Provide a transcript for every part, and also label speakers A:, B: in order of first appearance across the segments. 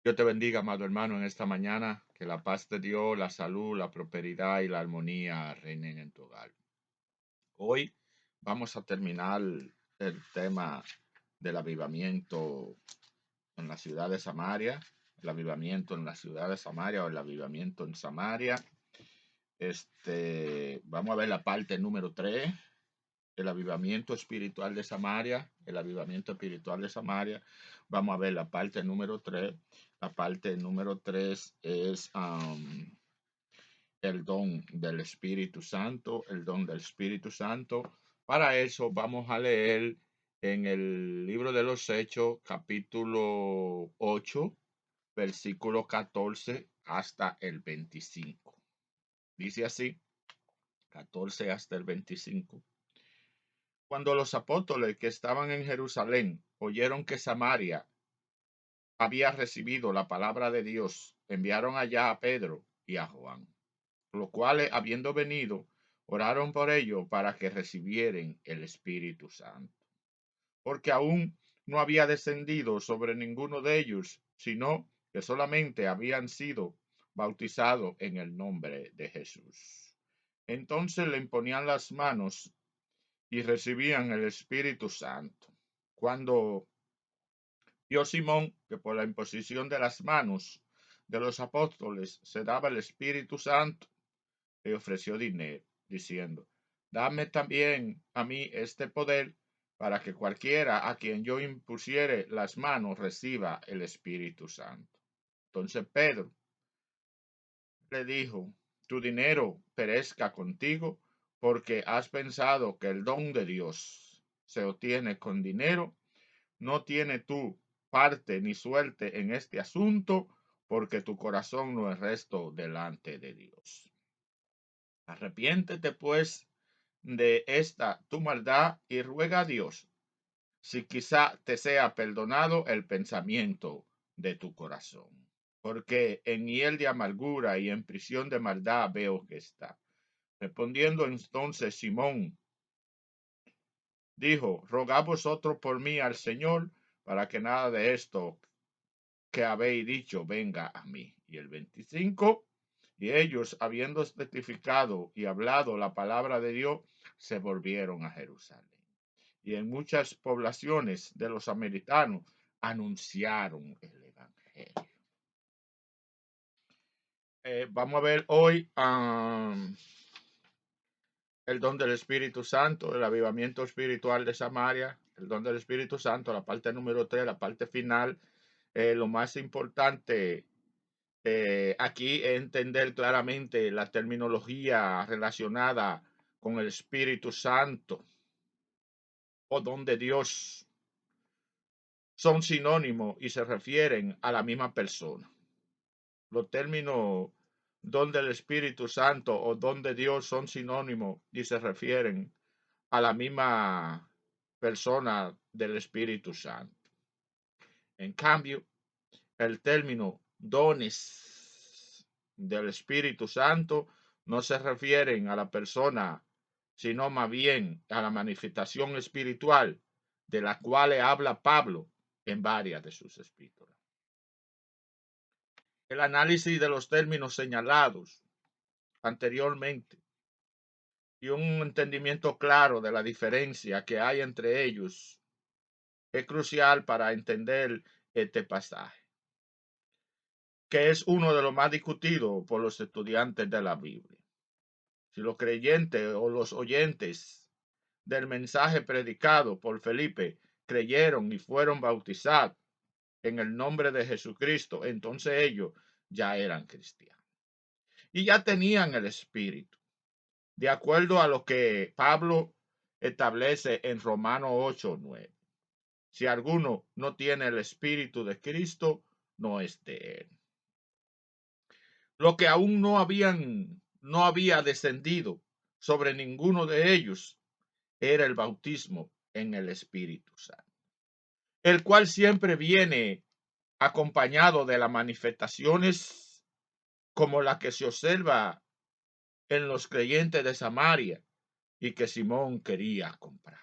A: Dios te bendiga, amado hermano, en esta mañana. Que la paz de Dios, la salud, la prosperidad y la armonía reinen en tu hogar. Hoy vamos a terminar el tema del avivamiento en la ciudad de Samaria, el avivamiento en la ciudad de Samaria o el avivamiento en Samaria. Vamos a ver la parte número 3, el avivamiento espiritual de Samaria, el avivamiento espiritual de Samaria. Vamos a ver la parte número 3. La parte número 3 es el don del Espíritu Santo, el don del Espíritu Santo. Para eso vamos a leer en el libro de los Hechos, capítulo 8, versículo 14 hasta el 25. Dice así, 14 hasta el 25. Cuando los apóstoles que estaban en Jerusalén oyeron que Samaria había recibido la palabra de Dios, enviaron allá a Pedro y a Juan, los cuales, habiendo venido, oraron por ellos para que recibieran el Espíritu Santo, porque aún no había descendido sobre ninguno de ellos, sino que solamente habían sido bautizados en el nombre de Jesús. Entonces le imponían las manos y recibían el Espíritu Santo. Cuando vio Simón que por la imposición de las manos de los apóstoles se daba el Espíritu Santo, le ofreció dinero, diciendo: dame también a mí este poder, para que cualquiera a quien yo impusiere las manos reciba el Espíritu Santo. Entonces Pedro le dijo: tu dinero perezca contigo, porque has pensado que el don de Dios se obtiene con dinero. No tienes tú parte ni suerte en este asunto, porque tu corazón no es recto delante de Dios. Arrepiéntete pues de esta tu maldad y ruega a Dios si quizá te sea perdonado el pensamiento de tu corazón. Porque en hiel de amargura y en prisión de maldad veo que está. Respondiendo entonces Simón, dijo: rogad vosotros por mí al Señor, para que nada de esto que habéis dicho venga a mí. Y el 25, y ellos, habiendo testificado y hablado la palabra de Dios, se volvieron a Jerusalén. Y en muchas poblaciones de los samaritanos anunciaron el evangelio. Vamos a ver hoy el don del Espíritu Santo, el avivamiento espiritual de Samaria, el don del Espíritu Santo, la parte número 3, la parte final. Lo más importante aquí es entender claramente la terminología relacionada con el Espíritu Santo o don de Dios. Son sinónimos y se refieren a la misma persona. Los términos don del Espíritu Santo o don de Dios son sinónimos y se refieren a la misma persona del Espíritu Santo. En cambio, el término dones del Espíritu Santo no se refieren a la persona, sino más bien a la manifestación espiritual de la cual habla Pablo en varias de sus epístolas. El análisis de los términos señalados anteriormente y un entendimiento claro de la diferencia que hay entre ellos es crucial para entender este pasaje, que es uno de los más discutidos por los estudiantes de la Biblia. Si los creyentes o los oyentes del mensaje predicado por Felipe creyeron y fueron bautizados en el nombre de Jesucristo, entonces ellos ya eran cristianos y ya tenían el Espíritu, de acuerdo a lo que Pablo establece en Romanos 8:9. Si alguno no tiene el Espíritu de Cristo, no es de él. Lo que aún no había descendido sobre ninguno de ellos era el bautismo en el Espíritu Santo, el cual siempre viene acompañado de las manifestaciones como la que se observa en los creyentes de Samaria y que Simón quería comprar.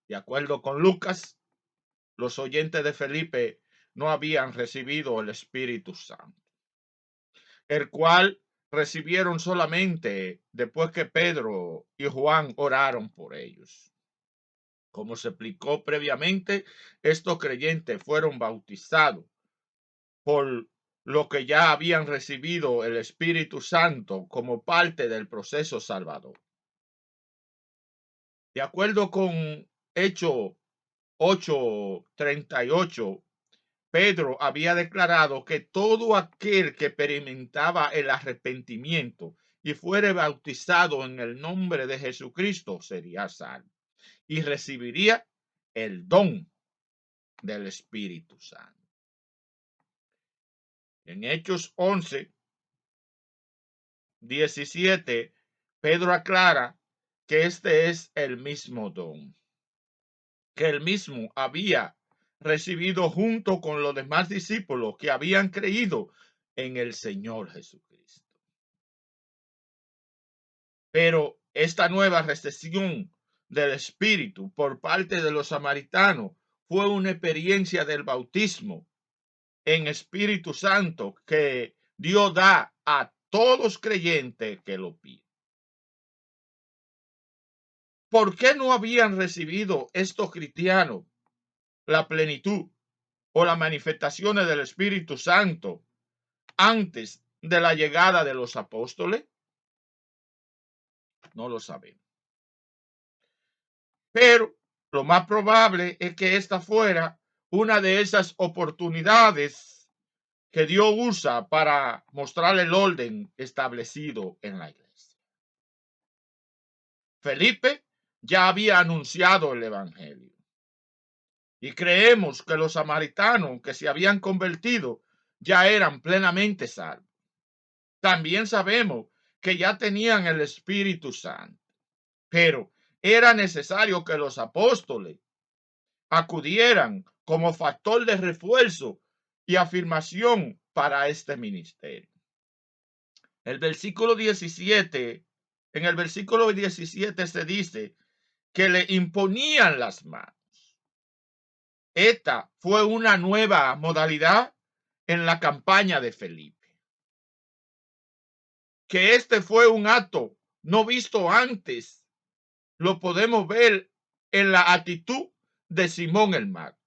A: De acuerdo con Lucas, los oyentes de Felipe no habían recibido el Espíritu Santo, el cual recibieron solamente después que Pedro y Juan oraron por ellos. Como se explicó previamente, estos creyentes fueron bautizados por lo que ya habían recibido el Espíritu Santo como parte del proceso salvador. De acuerdo con Hechos 8:38, Pedro había declarado que todo aquel que experimentaba el arrepentimiento y fuere bautizado en el nombre de Jesucristo sería salvo y recibiría el don del Espíritu Santo. En Hechos 11:17, Pedro aclara que este es el mismo don que él mismo había recibido junto con los demás discípulos que habían creído en el Señor Jesucristo. Pero esta nueva recepción del Espíritu por parte de los samaritanos fue una experiencia del bautismo en Espíritu Santo que Dios da a todos creyentes que lo piden. ¿Por qué no habían recibido estos cristianos la plenitud o las manifestaciones del Espíritu Santo antes de la llegada de los apóstoles? No lo sabemos. Pero lo más probable es que esta fuera una de esas oportunidades que Dios usa para mostrar el orden establecido en la iglesia. Felipe ya había anunciado el evangelio y creemos que los samaritanos que se habían convertido ya eran plenamente salvos. También sabemos que ya tenían el Espíritu Santo, pero era necesario que los apóstoles acudieran como factor de refuerzo y afirmación para este ministerio. En el versículo 17 se dice que le imponían las manos. Esta fue una nueva modalidad en la campaña de Felipe. Que este fue un acto no visto antes, lo podemos ver en la actitud de Simón el Mago.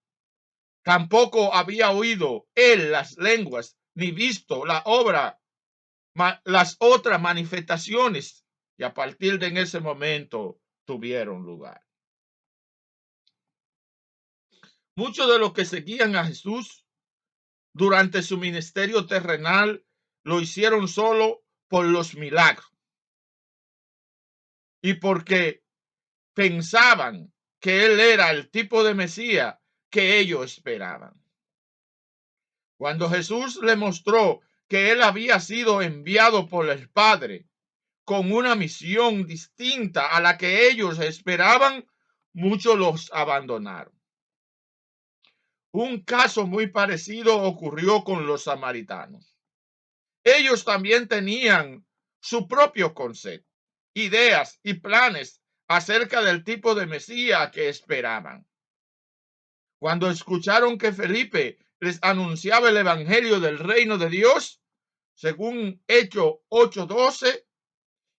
A: Tampoco había oído él las lenguas ni visto la obra, las otras manifestaciones que a partir de ese momento tuvieron lugar. Muchos de los que seguían a Jesús durante su ministerio terrenal lo hicieron solo por los milagros y porque pensaban que él era el tipo de Mesías que ellos esperaban. Cuando Jesús le mostró que él había sido enviado por el Padre con una misión distinta a la que ellos esperaban, muchos los abandonaron. Un caso muy parecido ocurrió con los samaritanos. Ellos también tenían su propio concepto, ideas y planes acerca del tipo de Mesías que esperaban. Cuando escucharon que Felipe les anunciaba el evangelio del reino de Dios, según Hechos 8:12,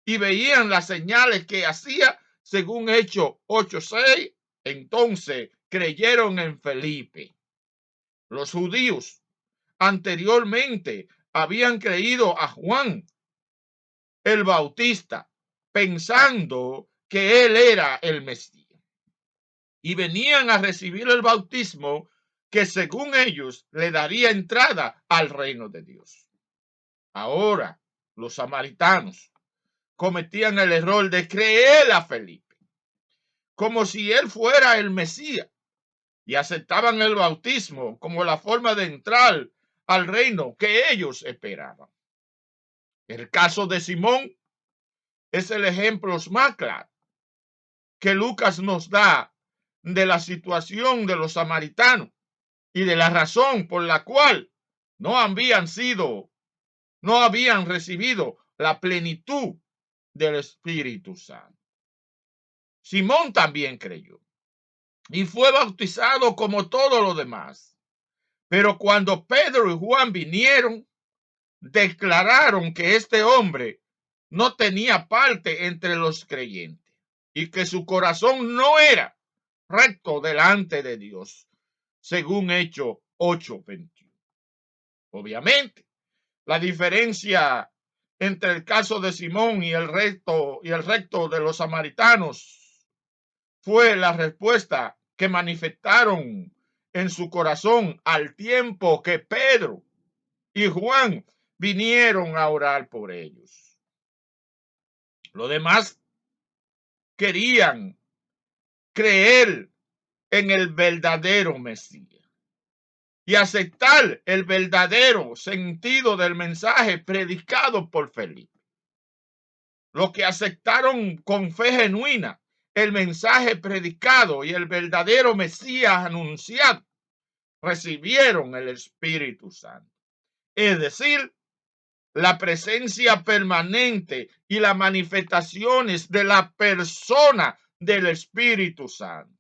A: y veían las señales que hacía, según Hechos 8:6, entonces creyeron en Felipe. Los judíos anteriormente habían creído a Juan el Bautista, pensando que él era el Mesías, y venían a recibir el bautismo que según ellos le daría entrada al reino de Dios. Ahora los samaritanos cometían el error de creer a Felipe como si él fuera el Mesías y aceptaban el bautismo como la forma de entrar al reino que ellos esperaban. El caso de Simón es el ejemplo más claro que Lucas nos da de la situación de los samaritanos y de la razón por la cual no habían recibido la plenitud del Espíritu Santo. Simón también creyó y fue bautizado como todos los demás, Pero cuando Pedro y Juan vinieron, declararon que este hombre no tenía parte entre los creyentes y que su corazón no era recto delante de Dios, según Hechos 8:21. Obviamente, la diferencia entre el caso de Simón y el recto de los samaritanos fue la respuesta que manifestaron en su corazón al tiempo que Pedro y Juan vinieron a orar por ellos. Los demás querían creer en el verdadero Mesías y aceptar el verdadero sentido del mensaje predicado por Felipe. Los que aceptaron con fe genuina el mensaje predicado y el verdadero Mesías anunciado, recibieron el Espíritu Santo. Es decir, la presencia permanente y las manifestaciones de la persona del Espíritu Santo.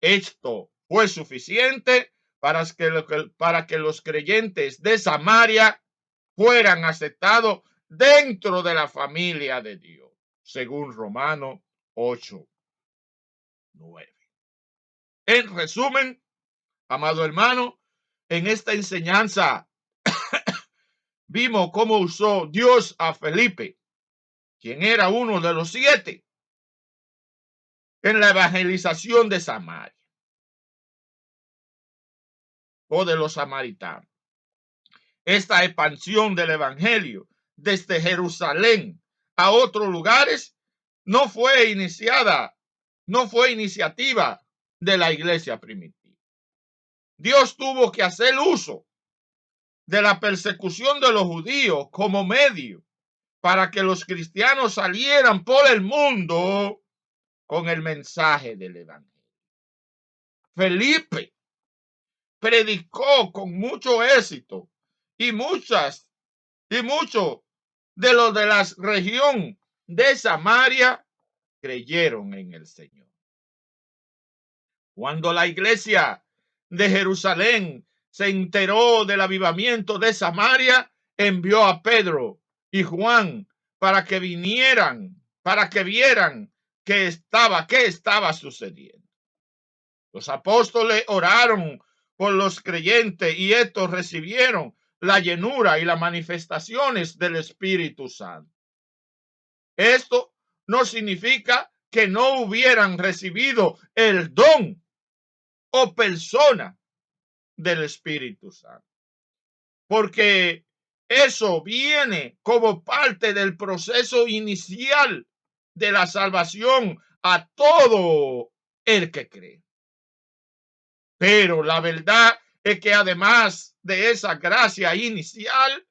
A: Esto fue suficiente para que los creyentes de Samaria fueran aceptados dentro de la familia de Dios, según Romanos 8:9. En resumen, amado hermano, en esta enseñanza vimos cómo usó Dios a Felipe, quien era uno de los 7, en la evangelización de Samaria o de los samaritanos. Esta expansión del evangelio desde Jerusalén a otros lugares no fue iniciativa de la iglesia primitiva. Dios tuvo que hacer uso de la persecución de los judíos como medio para que los cristianos salieran por el mundo con el mensaje del evangelio. Felipe predicó con mucho éxito y muchos de los de la región de Samaria creyeron en el Señor. Cuando la iglesia de Jerusalén se enteró del avivamiento de Samaria, envió a Pedro y Juan para que vieran qué estaba sucediendo. Los apóstoles oraron por los creyentes y estos recibieron la llenura y las manifestaciones del Espíritu Santo. Esto no significa que no hubieran recibido el don o persona del Espíritu Santo, porque eso viene como parte del proceso inicial de la salvación a todo el que cree. Pero la verdad es que además de esa gracia inicial,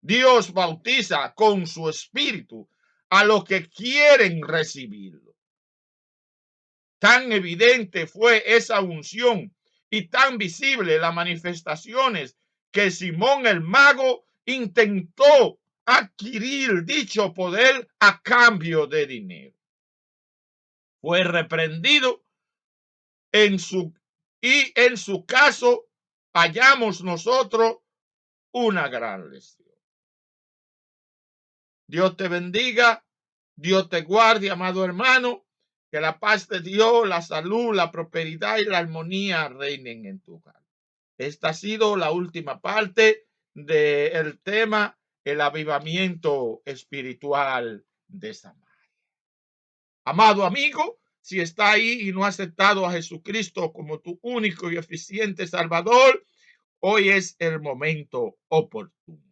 A: Dios bautiza con su Espíritu a los que quieren recibirlo. Tan evidente fue esa unción y tan visible las manifestaciones que Simón el mago intentó adquirir dicho poder a cambio de dinero. Fue reprendido en su caso hallamos nosotros una gran lección. Dios te bendiga, Dios te guarde, amado hermano, que la paz de Dios, la salud, la prosperidad y la armonía reinen en tu hogar. Esta ha sido la última parte del tema, el avivamiento espiritual de Samaria. Amado amigo, si está ahí y no ha aceptado a Jesucristo como tu único y eficiente Salvador, hoy es el momento oportuno.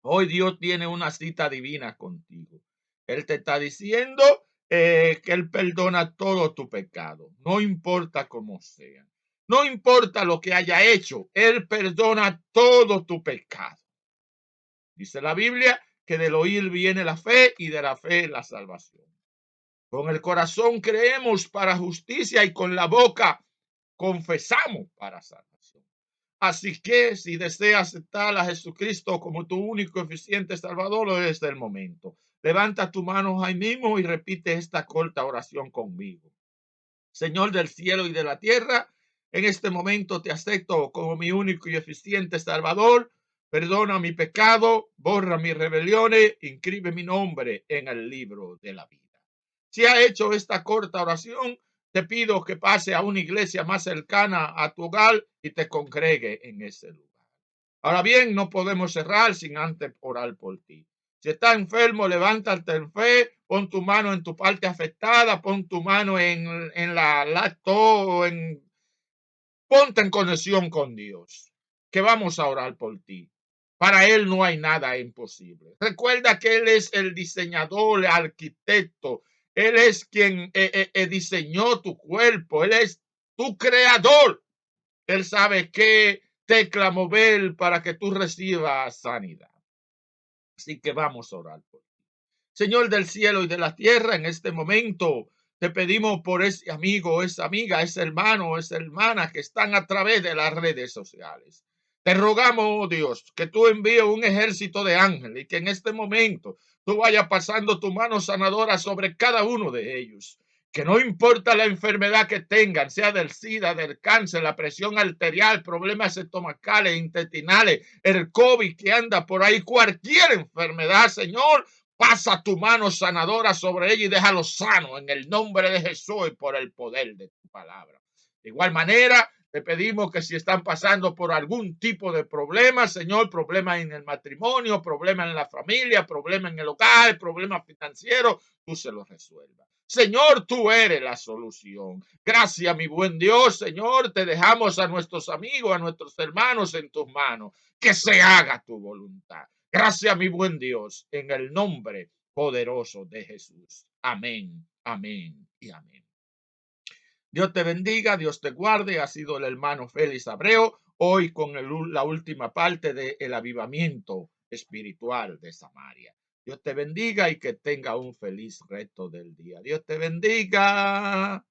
A: Hoy Dios tiene una cita divina contigo. Él te está diciendo que Él perdona todo tu pecado, no importa cómo sea. No importa lo que haya hecho, Él perdona todo tu pecado. Dice la Biblia que del oír viene la fe y de la fe la salvación. Con el corazón creemos para justicia y con la boca confesamos para salvación. Así que si deseas aceptar a Jesucristo como tu único eficiente Salvador, hoy es el momento. Levanta tu mano ahí mismo y repite esta corta oración conmigo. Señor del cielo y de la tierra, En este momento te acepto como mi único y eficiente Salvador. Perdona mi pecado, borra mis rebeliones, inscribe mi nombre en el libro de la vida. Si has hecho esta corta oración, te pido que pase a una iglesia más cercana a tu hogar y te congregue en ese lugar. Ahora bien, no podemos cerrar sin antes orar por ti. Si estás enfermo, levántate en fe, pon tu mano en tu parte afectada, pon tu mano en la lacto, ponte en conexión con Dios, que vamos a orar por ti. Para Él no hay nada imposible. Recuerda que Él es el diseñador, el arquitecto. Él es quien diseñó tu cuerpo. Él es tu creador. Él sabe qué tecla mover para que tú recibas sanidad. Así que vamos a orar por ti. Señor del cielo y de la tierra, en este momento te pedimos por ese amigo, esa amiga, ese hermano, esa hermana que están a través de las redes sociales. Te rogamos, oh Dios, que tú envíes un ejército de ángeles y que en este momento tú vayas pasando tu mano sanadora sobre cada uno de ellos. Que no importa la enfermedad que tengan, sea del SIDA, del cáncer, la presión arterial, problemas estomacales, intestinales, el COVID que anda por ahí, cualquier enfermedad, Señor, pasa tu mano sanadora sobre ella y déjalo sano en el nombre de Jesús y por el poder de tu palabra. De igual manera, te pedimos que si están pasando por algún tipo de problema, Señor, problema en el matrimonio, problema en la familia, problema en el hogar, problema financiero, tú se los resuelvas. Señor, tú eres la solución. Gracias, mi buen Dios, Señor, te dejamos a nuestros amigos, a nuestros hermanos en tus manos. Que se haga tu voluntad. Gracias, mi buen Dios, en el nombre poderoso de Jesús. Amén, amén y amén. Dios te bendiga, Dios te guarde. Ha sido el hermano Félix Abreu, hoy con la última parte del avivamiento espiritual de Samaria. Dios te bendiga y que tenga un feliz resto del día. Dios te bendiga.